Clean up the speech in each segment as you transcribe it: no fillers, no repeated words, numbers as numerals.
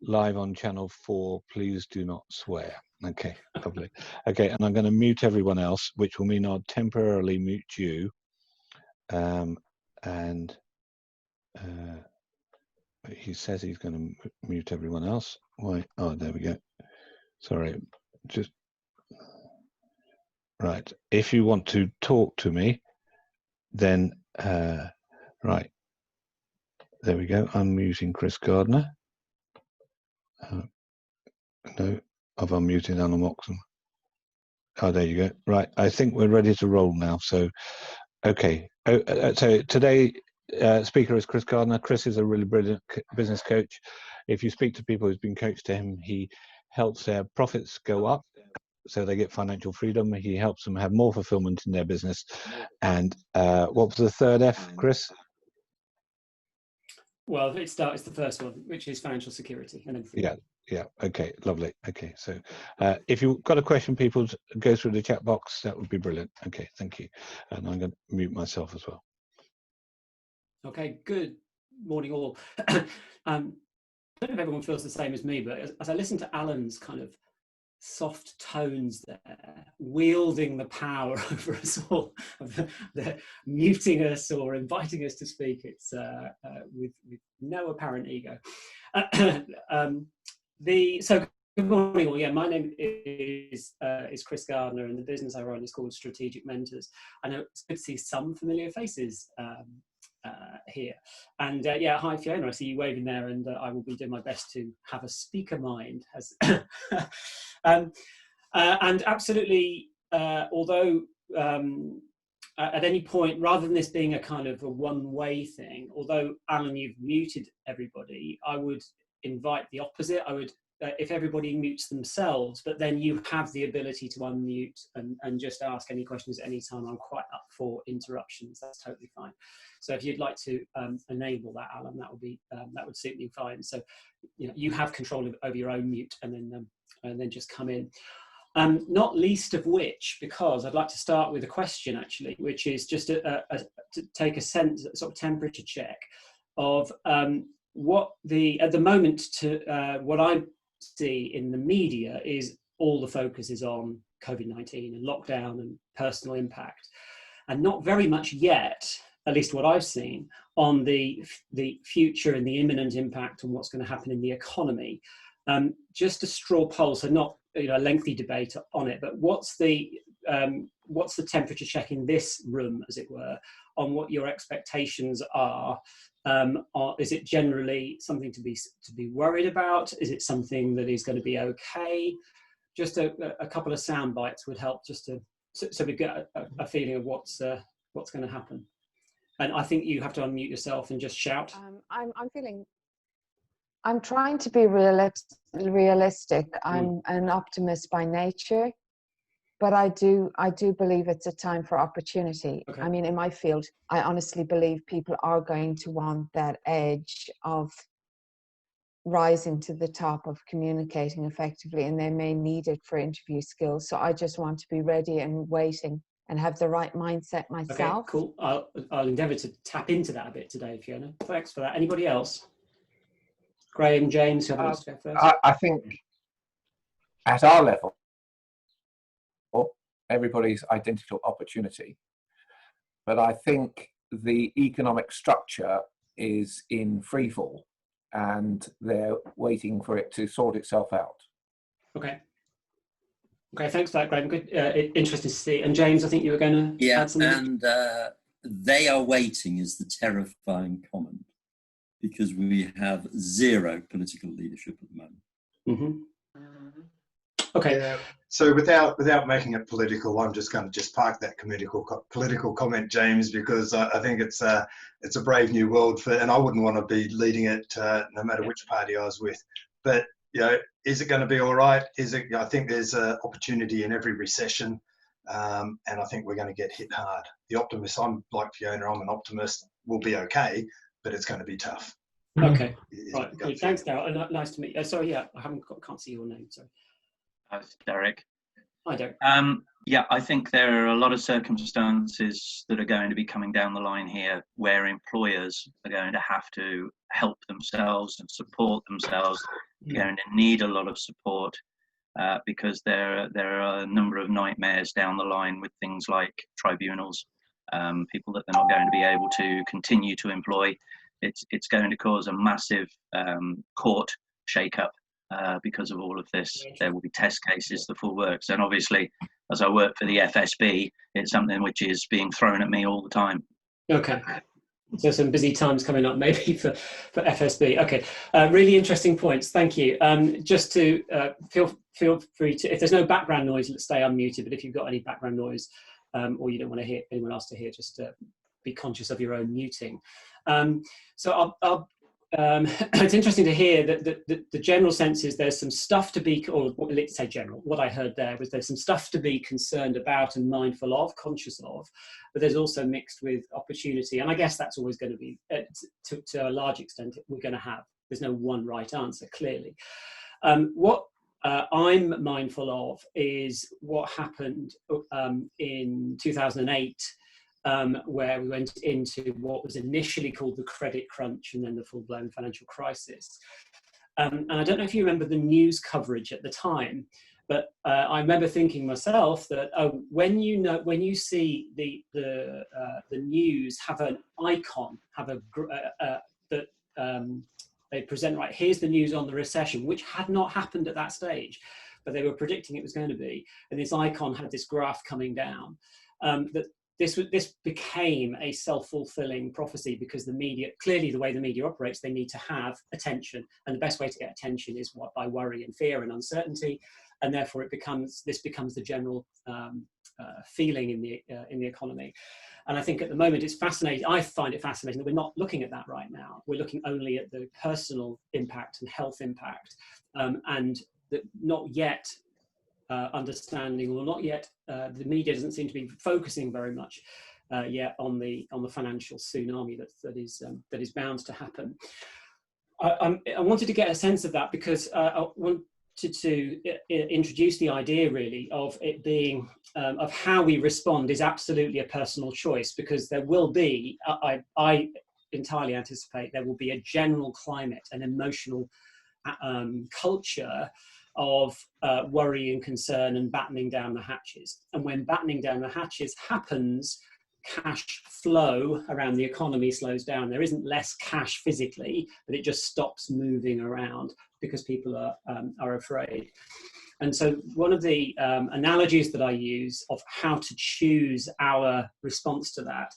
live on channel 4. Please do not swear. Okay, lovely. Okay, and I'm going to mute everyone else, which will mean I'll temporarily mute you. And he says he's going to mute everyone else. Why? Oh, there we go. Sorry, just right. If you want to talk to me, then right. There we go. I'm muting Chris Gardner. No, I've unmuted Alan Moxham. Oh, there you go. Right, I think we're ready to roll now. So, okay. So today, speaker is Chris Gardner. Chris is a really brilliant business coach. If you speak to people who's been coached to him, he helps their profits go up, so they get financial freedom. He helps them have more fulfillment in their business. And what was the third F, Chris? Well, it starts the first one, which is financial security, and then freedom. Yeah. Okay. Lovely. Okay. So, if you've got a question, people go through the chat box. That would be brilliant. Okay. Thank you. And I'm going to mute myself as well. Okay. Good morning, all. I don't know if everyone feels the same as me, but as I listen to Alan's kind of soft tones there, wielding the power over us all, the muting us or inviting us to speak, it's with no apparent ego. So good morning all. Yeah, my name is Chris Gardner, and the business I run is called Strategic Mentors. I know it's good to see some familiar faces here. And yeah, hi Fiona, I see you waving there, and I will be doing my best to have a speaker mind. And absolutely, although at any point, rather than this being a kind of a one-way thing, although Alan, you've muted everybody, I would invite the opposite. I would, if everybody mutes themselves, but then you have the ability to unmute and just ask any questions at any time. I'm quite up for interruptions. That's totally fine. So if you'd like to enable that, Alan, that would suit me fine. So you have control over your own mute, and then just come in. Not least of which, because I'd like to start with a question actually, which is just to take a sort of temperature check of what at the moment what I see in the media is all the focus is on COVID-19 and lockdown and personal impact, and not very much yet, at least what I've seen, on the future and the imminent impact on what's going to happen in the economy. Just a straw poll, so not a lengthy debate on it, but what's the temperature check in this room, as it were, on what your expectations are? Is it generally something to be worried about? Is it something that is going to be okay? Just a couple of sound bites would help, just so we get a feeling of what's going to happen. And I think you have to unmute yourself and just shout. I'm trying to be realistic. I'm an optimist by nature, but I do believe it's a time for opportunity. Okay. I mean, in my field, I honestly believe people are going to want that edge of rising to the top, of communicating effectively, and they may need it for interview skills. So I just want to be ready and waiting and have the right mindset myself. Okay, cool. I'll endeavour to tap into that a bit today, Fiona. Thanks for that. Anybody else? Graham, James, whoever wants to go first. I think at our level, everybody's identical opportunity. But I think the economic structure is in free fall, and they're waiting for it to sort itself out. Okay. Okay, thanks for that, Graham. Good, interesting to see. And James, I think you were going to add something. And they are waiting is the terrifying comment, because we have zero political leadership at the moment. Mm-hmm. Okay. Yeah. So without making it political, I'm just going to park that political comment, James, because I think it's a brave new world and I wouldn't want to be leading it no matter which party I was with. But is it going to be all right? I think there's an opportunity in every recession, and I think we're going to get hit hard. The optimist, I'm like Fiona, I'm an optimist. We'll be okay, but it's going to be tough. Okay, right. Good. Thanks, Darryl. Nice to meet you. Sorry, yeah, can't see your name. Sorry. That's Derek. Hi, Derek. Yeah, I think there are a lot of circumstances that are going to be coming down the line here where employers are going to have to help themselves and support themselves going to need a lot of support because there are a number of nightmares down the line with things like tribunals, people that they're not going to be able to continue to employ. It's going to cause a massive court shake-up because of all of this. There will be test cases, the full works. And obviously, as I work for the FSB, it's something which is being thrown at me all the time. Okay. So some busy times coming up maybe for FSB. Okay, really interesting points. Thank you. Just to feel free to, if there's no background noise, let's stay unmuted. But if you've got any background noise or you don't want to hear anyone else to hear, just be conscious of your own muting. So it's interesting to hear that the general sense is there's some stuff to be, or let's say general, what I heard there was there's some stuff to be concerned about and mindful of, conscious of, but there's also mixed with opportunity. And I guess that's always going to be, to a large extent, we're going to have. There's no one right answer, clearly. What I'm mindful of is what happened in 2008, where we went into what was initially called the credit crunch and then the full-blown financial crisis. And I don't know if you remember the news coverage at the time, but I remember thinking myself that when you see the news have an icon, that they present, right, here's the news on the recession, which had not happened at that stage, but they were predicting it was going to be, and this icon had this graph coming down, that this became a self-fulfilling prophecy, because the media, clearly the way the media operates, they need to have attention, and the best way to get attention is by worry and fear and uncertainty, and therefore this becomes the general feeling in the economy. And I think at the moment it's fascinating. I find it fascinating that we're not looking at that right now. We're looking only at the personal impact and health impact, and that not yet understanding, or not yet, the media doesn't seem to be focusing very much yet on the financial tsunami that is bound to happen. I wanted to get a sense of that because I wanted to introduce the idea really of it being of how we respond is absolutely a personal choice, because there will be, I entirely anticipate there will be a general climate, an emotional culture of worry and concern and battening down the hatches. And when battening down the hatches happens, cash flow around the economy slows down. There isn't less cash physically, but it just stops moving around because people are afraid. And so one of the analogies that I use of how to choose our response to that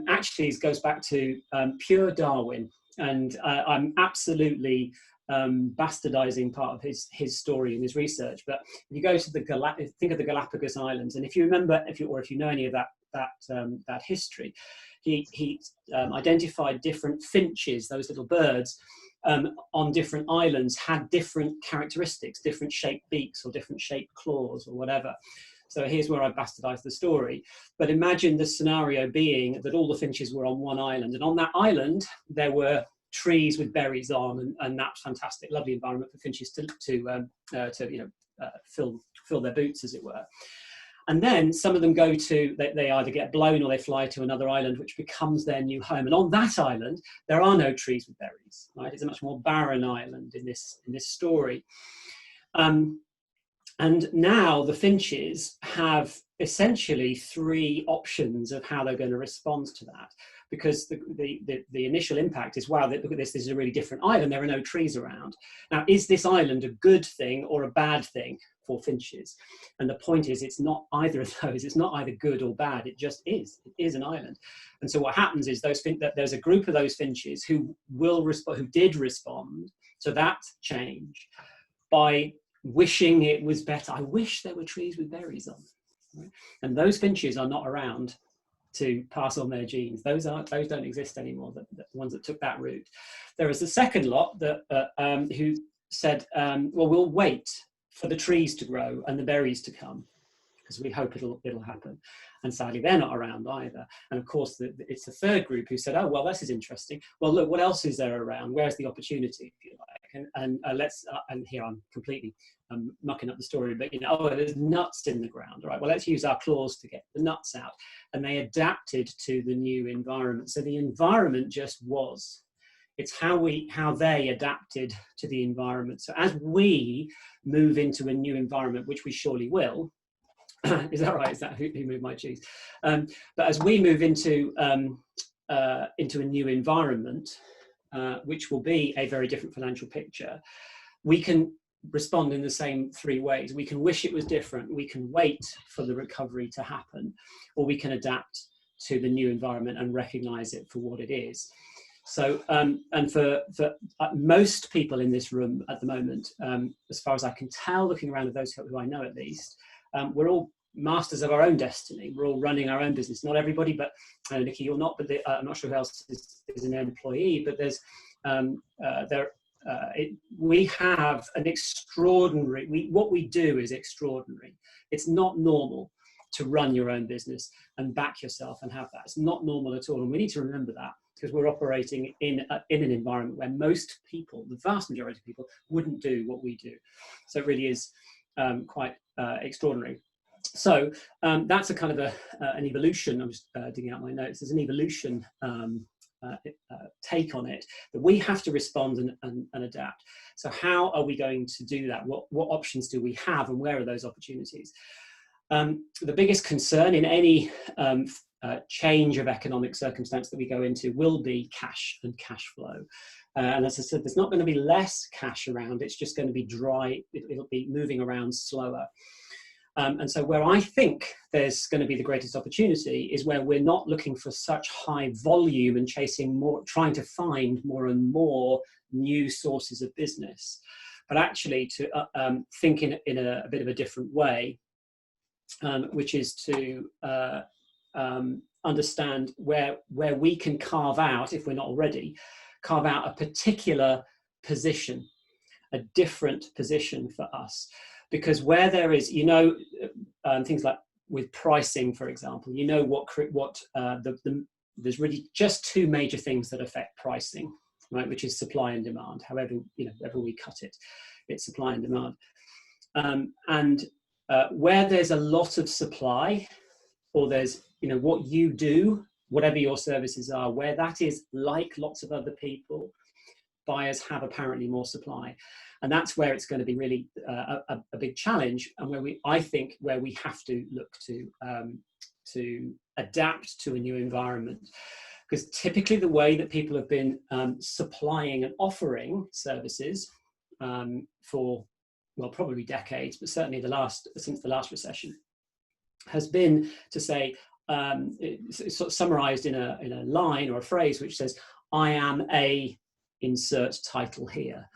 actually goes back to pure Darwin. And I'm absolutely bastardizing part of his story and his research. But if you go to think of the Galapagos Islands, and if you remember, if you know any of that history, he identified different finches, those little birds, on different islands had different characteristics, different shaped beaks or different shaped claws or whatever. So here's where I bastardized the story. But imagine the scenario being that all the finches were on one island, and on that island there were trees with berries on, and that fantastic, lovely environment for finches to fill their boots, as it were. And then some of them go to, they either get blown or they fly to another island, which becomes their new home. And on that island, there are no trees with berries, right? It's a much more barren island in this story. And now the finches have essentially three options of how they're going to respond to that. Because the initial impact is, wow, look at this is a really different island, there are no trees around. Now, is this island a good thing or a bad thing for finches? And the point is, it's not either of those. It's not either good or bad, it just is. It is an island. And so what happens is that there's a group of those finches who did respond to that change by wishing it was better. I wish there were trees with berries on. Right? And those finches are not around to pass on their genes. Those don't exist anymore, the ones that took that route. There is a second lot that who said, well, we'll wait for the trees to grow and the berries to come, because we hope it'll happen. And sadly, they're not around either. And of course, it's the third group who said, oh, well, this is interesting. Well, look, what else is there around? Where's the opportunity, if you like? And and here I'm completely mucking up the story, but there's nuts in the ground. All right, well, let's use our claws to get the nuts out. And they adapted to the new environment. So the environment just was. It's how they adapted to the environment. So as we move into a new environment, which we surely will, is that right? Is that who moved my cheese? But as we move into a new environment, which will be a very different financial picture, we can respond in the same three ways. We can wish it was different, we can wait for the recovery to happen, or we can adapt to the new environment and recognize it for what it is. So, and for most people in this room at the moment, as far as I can tell, looking around at those who I know at least, we're all masters of our own destiny. We're all running our own business. Not everybody, but Nikki, you're not, but I'm not sure who else is an employee, but there's, we have an extraordinary, what we do is extraordinary. It's not normal to run your own business and back yourself and have that. It's not normal at all. And we need to remember that, because we're operating in an environment where most people, the vast majority of people, wouldn't do what we do. So it really is quite extraordinary. So that's a kind of an evolution. I'm just digging out my notes. There's an evolution take on it, that we have to respond and adapt. So how are we going to do that? What options do we have, and where are those opportunities? The biggest concern in any change of economic circumstance that we go into will be cash and cash flow. And as I said, there's not going to be less cash around, it's just going to be dry, it'll be moving around slower. And so where I think there's going to be the greatest opportunity is where we're not looking for such high volume and chasing more, trying to find more and more new sources of business, but actually to think in a bit of a different way, which is to understand where we can carve out, if we're not already, carve out a particular position, a different position for us. Because where there is, things like with pricing, for example, there's really just two major things that affect pricing, right? Which is supply and demand. However we cut it, it's supply and demand. Where there's a lot of supply, or there's, what you do, whatever your services are, where that is like lots of other people, buyers have apparently more supply. And that's where it's going to be really a big challenge, and where I think we have to look to adapt to a new environment. Because typically the way that people have been supplying and offering services for, well, probably decades, but certainly since the last recession, has been to say, it's sort of summarized in a line or a phrase which says, I am a insert title here.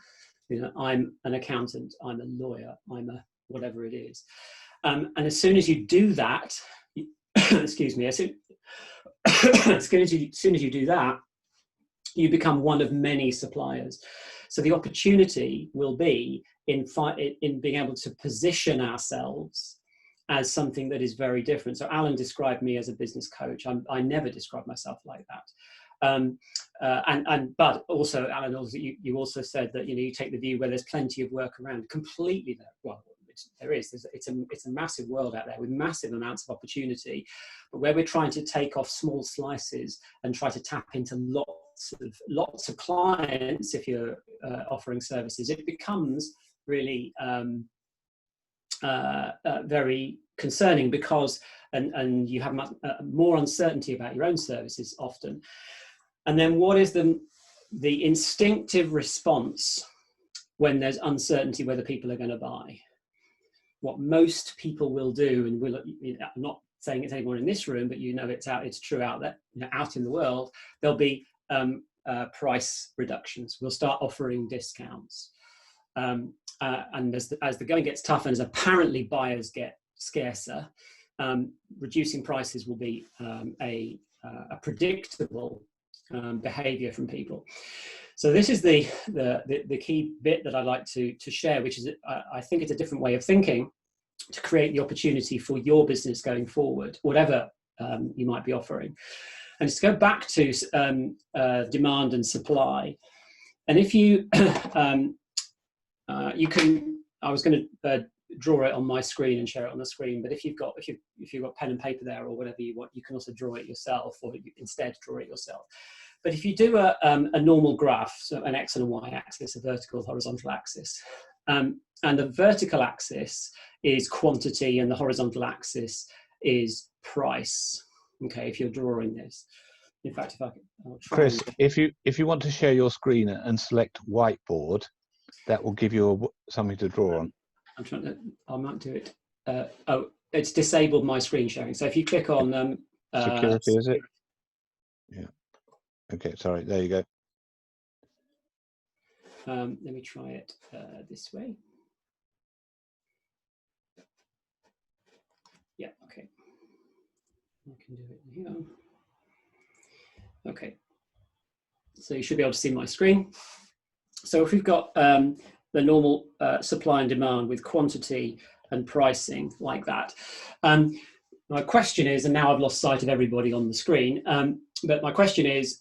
I'm an accountant, I'm a lawyer, I'm a whatever it is. And as soon as you do that, excuse me, as soon as you do that, you become one of many suppliers. So the opportunity will be in being able to position ourselves as something that is very different. So Alan described me as a business coach. I never describe myself like that. But also, Alan, you also said that you take the view where there's plenty of work around. Completely there. Well, there is. It's a massive world out there with massive amounts of opportunity, but where we're trying to take off small slices and try to tap into lots of clients, if you're offering services, it becomes really very concerning, because and you have more uncertainty about your own services often. And then what is the instinctive response when there's uncertainty whether people are going to buy? What most people will do, and I'm not saying it's anyone in this room, but it's true out there, out in the world, there'll be price reductions. We'll start offering discounts. And as the going gets tougher, and as apparently buyers get scarcer, reducing prices will be a predictable behavior from people. So this is the key bit that I'd like to share, which is I think it's a different way of thinking to create the opportunity for your business going forward, whatever you might be offering. And just go back to demand and supply. And if you you can, I was going to draw it on my screen and share it on the screen, but if you've got pen and paper there or whatever you want, you can also draw it yourself, or you instead draw it yourself. But if you do a normal graph, so an X and a Y axis, a vertical, horizontal axis, and the vertical axis is quantity and the horizontal axis is price. Okay, if you're drawing this. In fact, I'll try. Chris, if you want to share your screen and select whiteboard, that will give you something to draw on. I'm trying to. I might do it. Oh, it's disabled my screen sharing. So if you click on security, is it? Yeah. Okay. Sorry. There you go. Let me try it this way. Yeah. Okay. I can do it here. Okay. So you should be able to see my screen. So if we've got the normal supply and demand with quantity and pricing like that. My question is, and now I've lost sight of everybody on the screen, but my question is,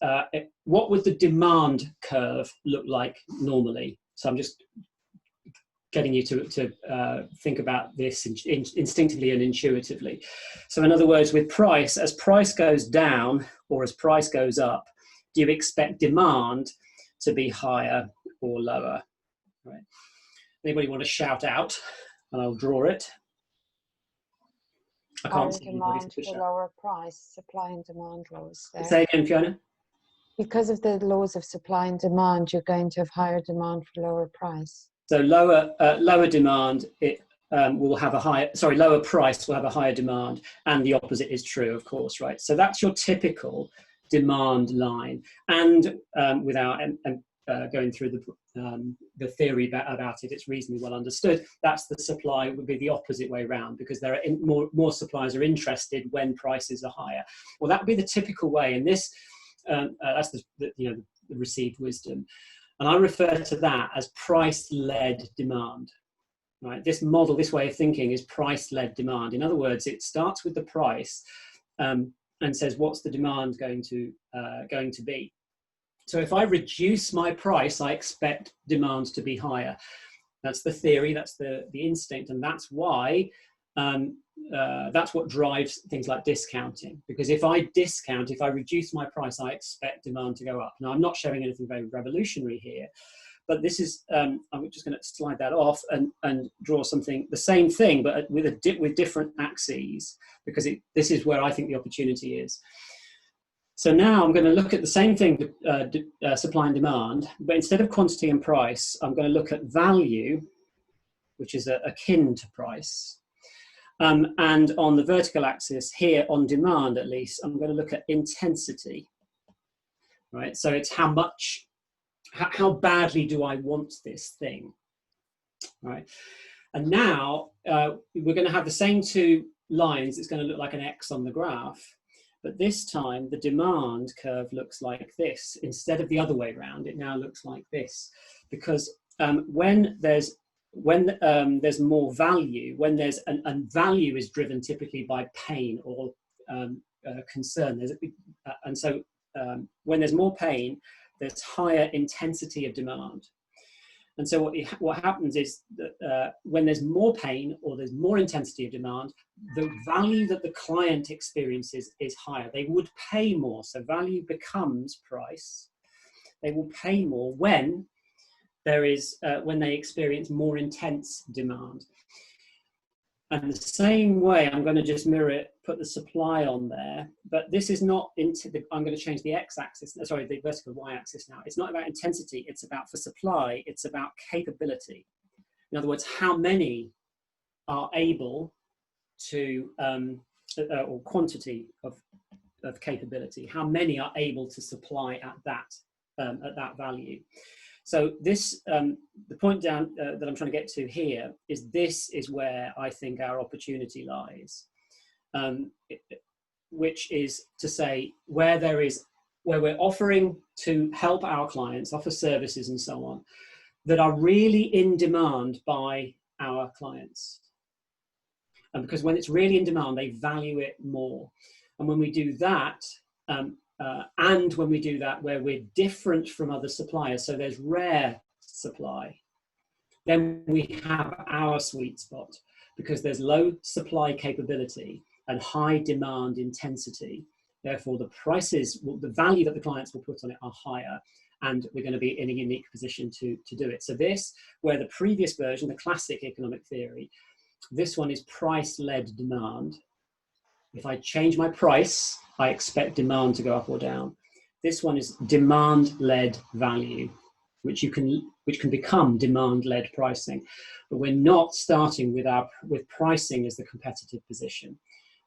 what would the demand curve look like normally? So I'm just getting you to think about this instinctively and intuitively. So in other words, with price, as price goes down or as price goes up, do you expect demand to be higher or lower? Right. Anybody want to shout out? And I'll draw it. I can't see demand for lower price, supply and demand laws there. Say again, Fiona. Because of the laws of supply and demand, you're going to have higher demand for lower price. So lower demand, it will have a higher, sorry, lower price will have a higher demand, and the opposite is true, of course, right? So that's your typical demand line, and without going through the theory about it, it's reasonably well understood. That's the supply would be the opposite way around, because there are more suppliers are interested when prices are higher. Well, that would be the typical way, and this that's the received wisdom, and I refer to that as price-led demand. Right, this model, this way of thinking, is price-led demand. In other words, it starts with the price and says what's the demand going to be. So if I reduce my price, I expect demand to be higher. That's the theory, that's the instinct, and that's why, that's what drives things like discounting. Because if I discount, if I reduce my price, I expect demand to go up. Now, I'm not showing anything very revolutionary here, but this is, I'm just going to slide that off and draw something, the same thing, but with different axes, because this is where I think the opportunity is. So now I'm going to look at the same thing, supply and demand, but instead of quantity and price, I'm going to look at value, which is akin to price. And on the vertical axis here, on demand at least, I'm going to look at intensity, right? So it's how badly do I want this thing, right? And now we're going to have the same two lines. It's going to look like an X on the graph. But this time, the demand curve looks like this. Instead of the other way around, it now looks like this. Because when there's more value, and value is driven typically by pain or concern. And so when there's more pain, there's higher intensity of demand. And so what happens is that when there's more pain or there's more intensity of demand, the value that the client experiences is higher. They would pay more. So value becomes price. They will pay more when they experience more intense demand. And the same way, I'm going to just mirror it, put the supply on there, but this is not I'm going to change the x-axis, sorry, the vertical y-axis now. It's not about intensity, it's about, for supply, it's about capability. In other words, how many are able to, or quantity of capability, how many are able to supply at that value. So this, the point that I'm trying to get to here is this is where I think our opportunity lies, which is to say where we're offering to help our clients, offer services and so on, that are really in demand by our clients. And because when it's really in demand, they value it more. And when we do that, and when we do that where we're different from other suppliers, so there's rare supply, then we have our sweet spot, because there's low supply capability and high demand intensity, Therefore, the prices, the value that the clients will put on it are higher, and we're going to be in a unique position to do it. So this, where the previous version, the classic economic theory, this one is price-led demand. If I change my price, I expect demand to go up or down. This one is demand-led value, which can become demand-led pricing. But we're not starting with pricing as the competitive position.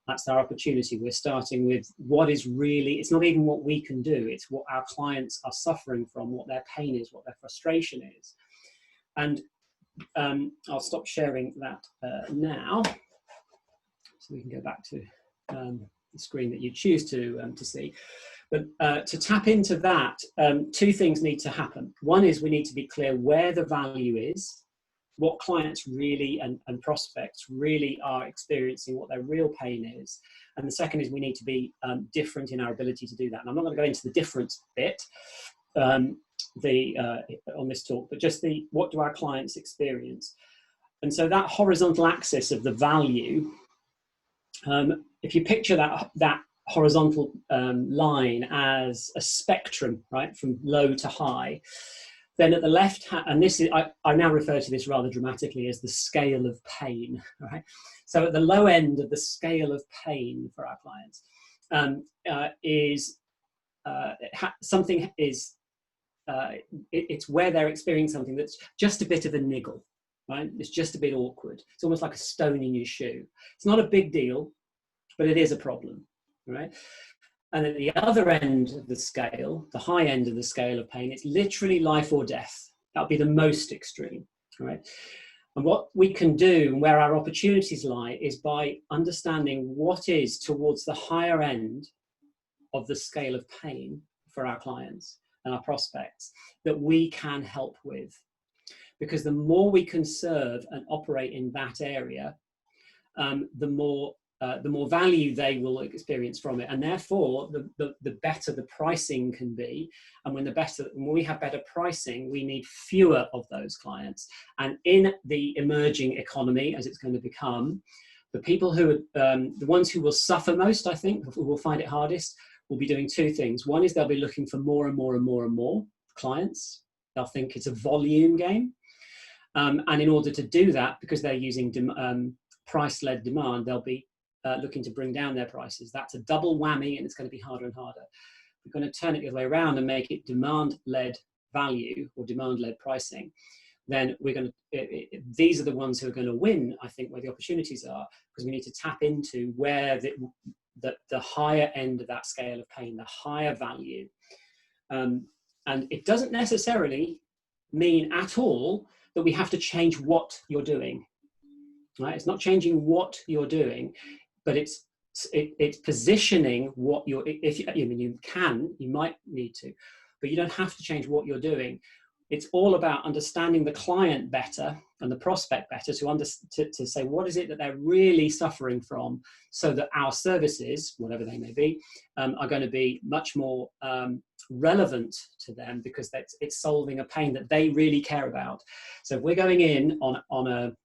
That's our opportunity. We're starting with what is really, it's not even what we can do, it's what our clients are suffering from, what their pain is, what their frustration is. And I'll stop sharing that now, so we can go back to the screen that you choose to see. But to tap into that, two things need to happen. One is we need to be clear where the value is, what clients really and prospects really are experiencing, what their real pain is. And the second is we need to be different in our ability to do that. And I'm not going to go into the difference bit on this talk, but just what do our clients experience? And so that horizontal axis of the value, if you picture that horizontal line as a spectrum, right, from low to high, then at the left hand, and this is, I now refer to this rather dramatically as the scale of pain, right? So at the low end of the scale of pain for our clients it's where they're experiencing something that's just a bit of a niggle, right? It's just a bit awkward. It's almost like a stone in your shoe. It's not a big deal, but it is a problem, right? And at the other end of the scale, the high end of the scale of pain, it's literally life or death. That'll be the most extreme, right? And what we can do and where our opportunities lie is by understanding what is towards the higher end of the scale of pain for our clients and our prospects that we can help with. Because the more we can serve and operate in that area, the more value they will experience from it, and therefore the better the pricing can be. And when we have better pricing, we need fewer of those clients. And in the emerging economy, as it's going to become, the people who are the ones who will suffer most, I think, who will find it hardest, will be doing two things. One is they'll be looking for more and more and more and more clients. They'll think it's a volume game, and in order to do that, because they're using price-led demand, they'll be looking to bring down their prices. That's a double whammy, and it's going to be harder and harder. We're going to turn it the other way around and make it demand-led value or demand-led pricing. Then we're going to, these are the ones who are going to win, I think, where the opportunities are, because we need to tap into where the higher end of that scale of pain, the higher value. And it doesn't necessarily mean at all that we have to change what you're doing. Right? It's not changing what you're doing, but it's positioning what you're. You might need to, but you don't have to change what you're doing. It's all about understanding the client better and the prospect better to say what is it that they're really suffering from, so that our services, whatever they may be, are going to be much more relevant to them, because it's solving a pain that they really care about. So if we're going in on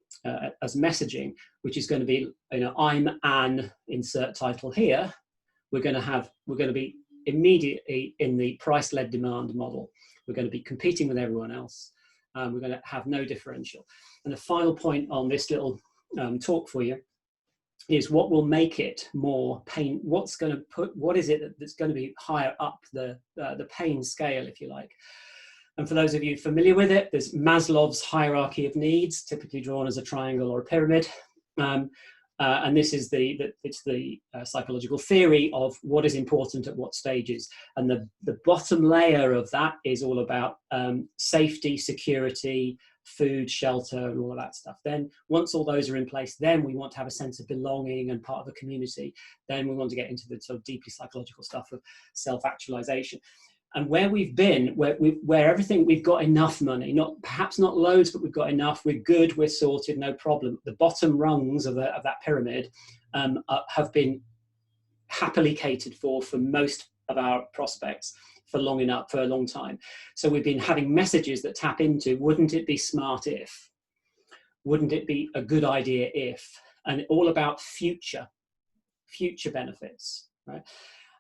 as messaging, which is going to be, I'm an insert title here, we're going to be immediately in the price-led demand model. We're going to be competing with everyone else. We're going to have no differential. And the final point on this little talk for you is what will make it more pain. What is it that's going to be higher up the pain scale, if you like? And for those of you familiar with it, there's Maslow's hierarchy of needs, typically drawn as a triangle or a pyramid. And this is the psychological theory of what is important at what stages. And the bottom layer of that is all about safety, security, food, shelter, and all of that stuff. Then once all those are in place, then we want to have a sense of belonging and part of a community. Then we want to get into the sort of deeply psychological stuff of self-actualization. And where we've been, where everything, we've got enough money, perhaps not loads, but we've got enough, we're good, we're sorted, no problem. The bottom rungs of that pyramid have been happily catered for most of our prospects for a long time. So we've been having messages that tap into, wouldn't it be smart if? Wouldn't it be a good idea if? And all about future benefits, right?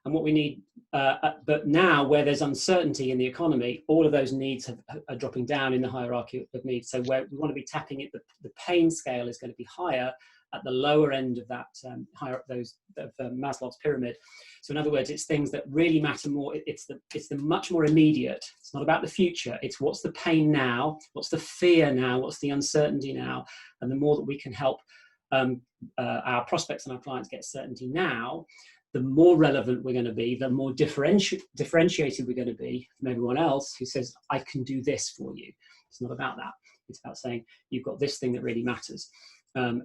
And what we need, but now where there's uncertainty in the economy, all of those needs are dropping down in the hierarchy of needs. So where we want to be tapping it, the pain scale is going to be higher at the lower end of that Maslow's pyramid. So in other words, it's things that really matter more. It's the much more immediate. It's not about the future. It's what's the pain now, what's the fear now, what's the uncertainty now, and the more that we can help our prospects and our clients get certainty now, the more relevant we're going to be, the more differentiated we're going to be from everyone else who says, I can do this for you. It's not about that. It's about saying, you've got this thing that really matters. And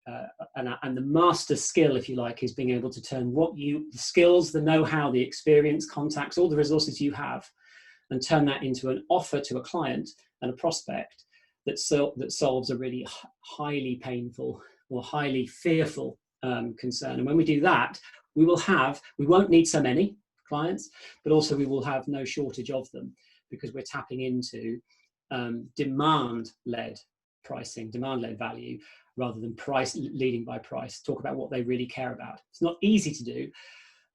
the master skill, if you like, is being able to turn the skills, the know-how, the experience, contacts, all the resources you have, and turn that into an offer to a client and a prospect that solves a really highly painful or highly fearful concern. And when we do that, we won't need so many clients, but also we will have no shortage of them, because we're tapping into demand-led pricing, demand-led value, rather than leading by price. Talk about what they really care about. It's not easy to do.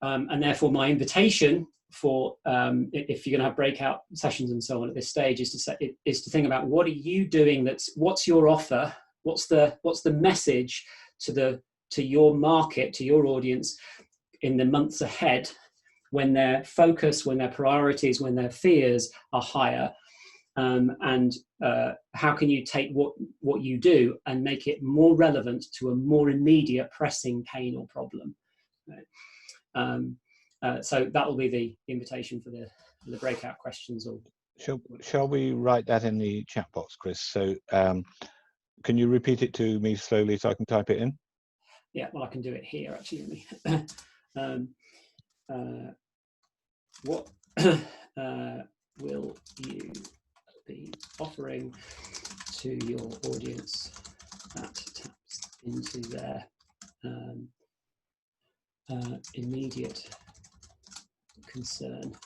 And therefore my invitation for, if you're gonna have breakout sessions and so on at this stage, is to think about, what are you doing, what's your offer, what's the message to your market, to your audience in the months ahead, when their focus, when their priorities, when their fears are higher. And how can you take what you do and make it more relevant to a more immediate pressing pain or problem? Right? So that will be the invitation for the breakout questions. Or shall we write that in the chat box, Chris? So can you repeat it to me slowly so I can type it in? Yeah, well, I can do it here actually. What will you be offering to your audience that taps into their immediate concern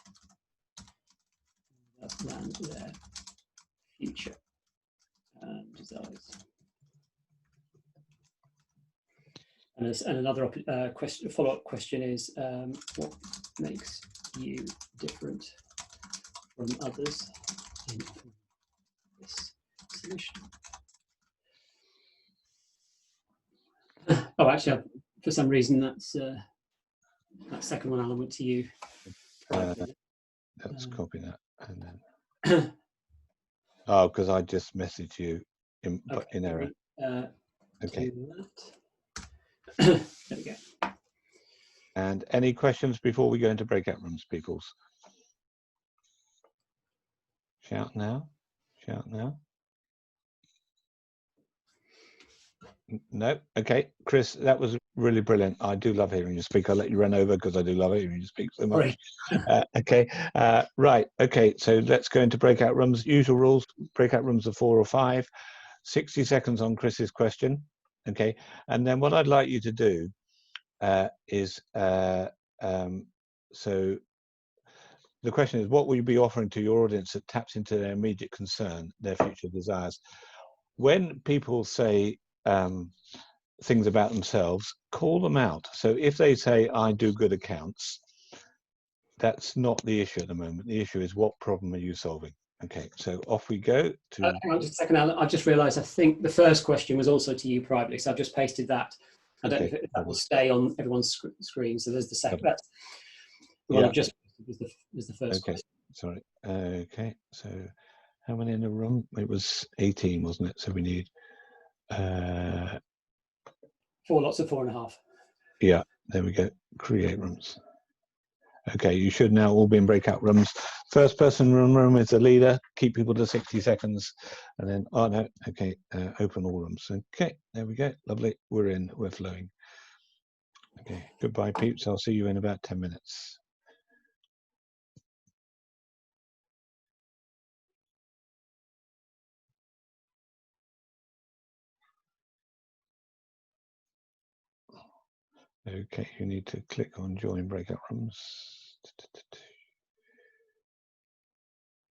and their future desires? And another follow-up question is, what makes you different from others in this solution? Oh, actually, for some reason, that second one, Alan, went to you. Let's copy that, and then oh, because I just messaged you in error. Okay. There we go. And any questions before we go into breakout rooms, peoples? Shout now. Shout now. No. Okay, Chris, that was really brilliant. I do love hearing you speak. I'll let you run over because I do love hearing you speak so much. Okay. Right. Okay. So let's go into breakout rooms. Usual rules. Breakout rooms are 4 or 5. 60 seconds on Chris's question. Okay. And then what I'd like you to do is so the question is, what will you be offering to your audience that taps into their immediate concern, their future desires? When people say things about themselves, call them out. So if they say, I do good accounts, that's not the issue at the moment. The issue is, what problem are you solving? Okay, so off we go to... Hang on just a second, Alan. I've just realised, I think the first question was also to you privately, so I've just pasted that. I don't know if that will stay on everyone's screen. So there's the second. That's the one I've just was the first question. Sorry. Okay. So how many in the room? It was 18, wasn't it? So we need 4 lots of 4.5. Yeah. There we go. Create rooms. Okay. You should now all be in breakout rooms. First person room is the leader. Keep people to 60 seconds, and then no. Okay. Open all rooms. Okay. There we go. Lovely. We're in. We're flowing. Okay. Goodbye, peeps. I'll see you in about 10 minutes. Okay, you need to click on join breakout rooms.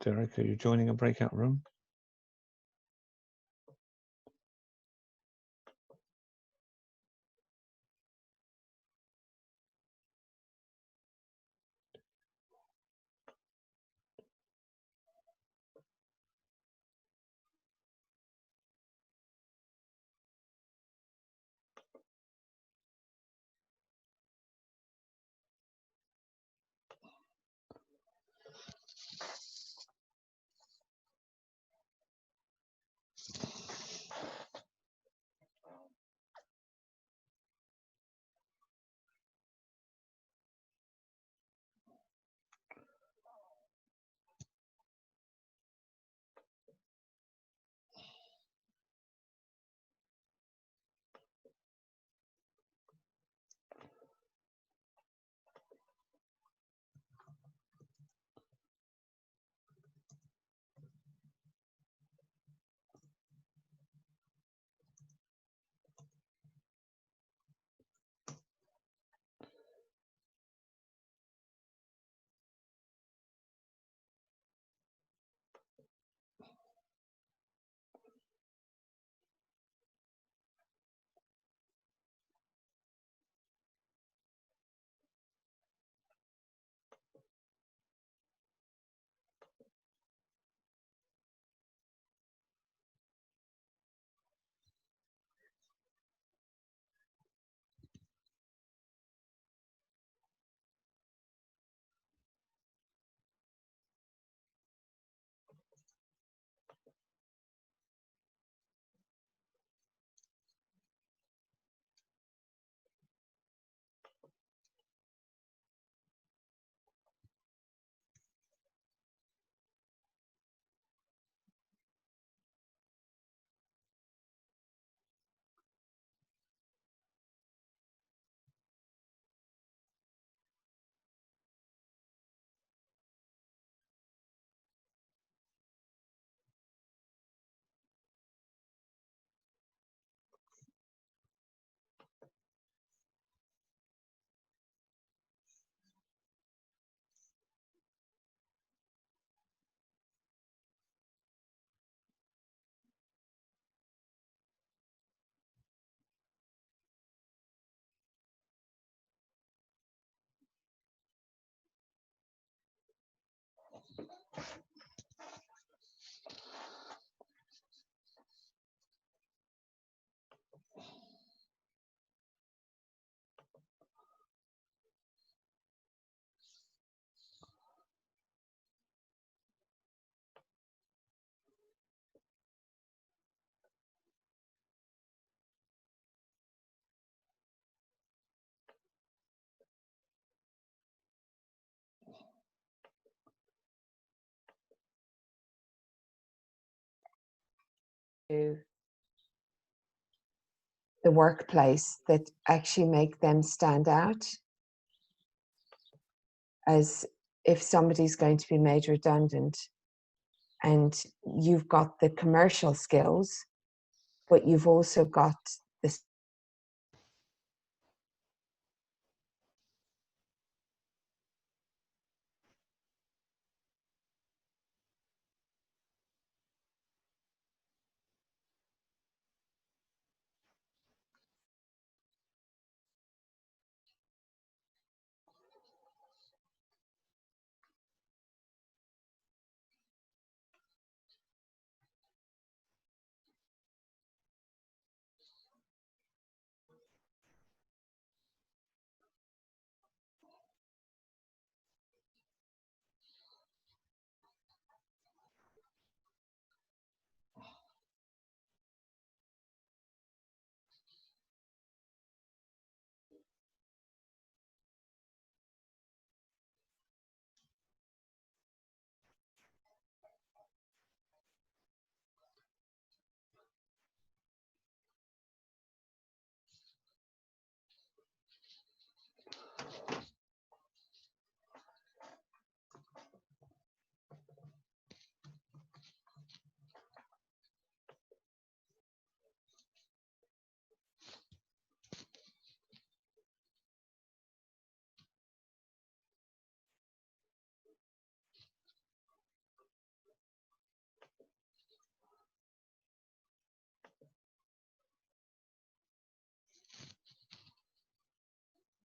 Derek, are you joining a breakout room? the workplace that actually make them stand out? As if somebody's going to be made redundant and you've got the commercial skills, but you've also got